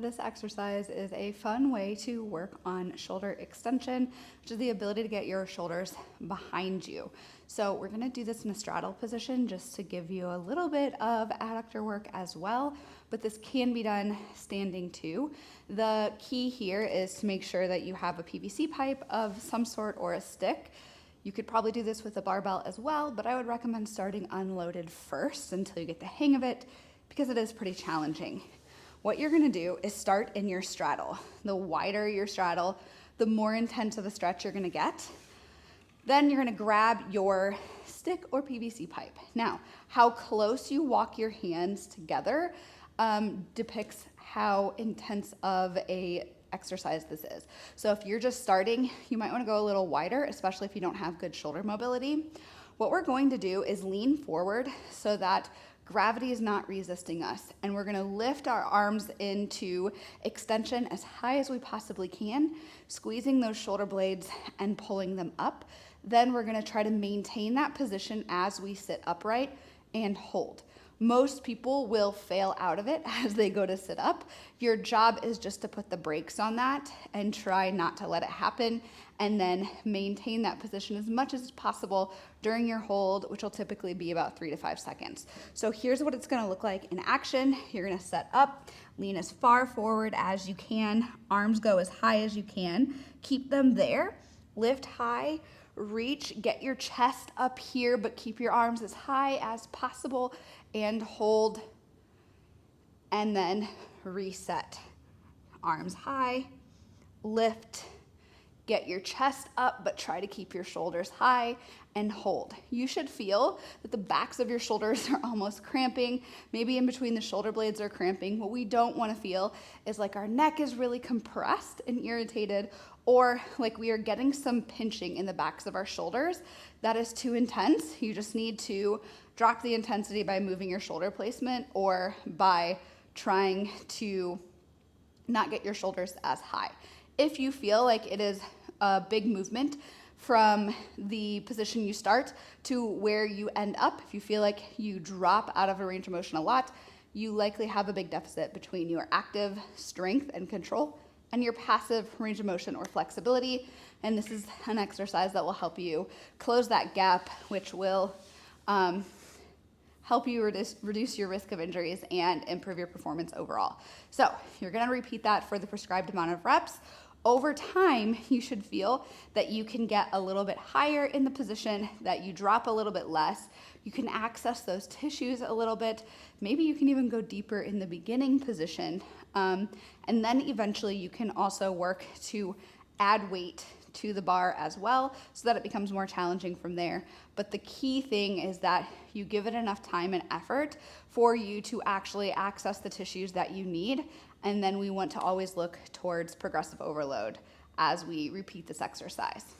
This exercise is a fun way to work on shoulder extension, which is the ability to get your shoulders behind you. So we're gonna do this in a straddle position just to give you a little bit of adductor work as well, but this can be done standing too. The key here is to make sure that you have a PVC pipe of some sort or a stick. You could probably do this with a barbell as well, but I would recommend starting unloaded first until you get the hang of it because it is pretty challenging. What you're gonna do is start in your straddle. The wider your straddle, the more intense of a stretch you're gonna get. Then you're gonna grab your stick or PVC pipe. Now, how close you walk your hands together depicts how intense of a exercise this is. So if you're just starting, you might wanna go a little wider, especially if you don't have good shoulder mobility. What we're going to do is lean forward so that gravity is not resisting us, and we're gonna lift our arms into extension as high as we possibly can, squeezing those shoulder blades and pulling them up. Then we're gonna try to maintain that position as we sit upright and hold. Most people will fail out of it as they go to sit up. Your job is just to put the brakes on that and try not to let it happen, and then maintain that position as much as possible during your hold, which will typically be about 3 to 5 seconds. So here's what it's gonna look like in action. You're gonna set up, lean as far forward as you can, arms go as high as you can, keep them there, lift high, reach, get your chest up here, but keep your arms as high as possible and hold, and then reset. Arms high, lift, get your chest up, but try to keep your shoulders high and hold. You should feel that the backs of your shoulders are almost cramping. Maybe in between the shoulder blades are cramping. What we don't want to feel is like our neck is really compressed and irritated, or like we are getting some pinching in the backs of our shoulders. That is too intense. You just need to drop the intensity by moving your shoulder placement or by trying to not get your shoulders as high. If you feel like it is a big movement from the position you start to where you end up, if you feel like you drop out of a range of motion a lot, you likely have a big deficit between your active strength and control and your passive range of motion or flexibility. And this is an exercise that will help you close that gap, which will help you reduce your risk of injuries and improve your performance overall. So you're gonna repeat that for the prescribed amount of reps. Over time, you should feel that you can get a little bit higher in the position, that you drop a little bit less. You can access those tissues a little bit. Maybe you can even go deeper in the beginning position. And then eventually you can also work to add weight to the bar as well so that it becomes more challenging from there. But the key thing is that you give it enough time and effort for you to actually access the tissues that you need. And then we want to always look towards progressive overload as we repeat this exercise.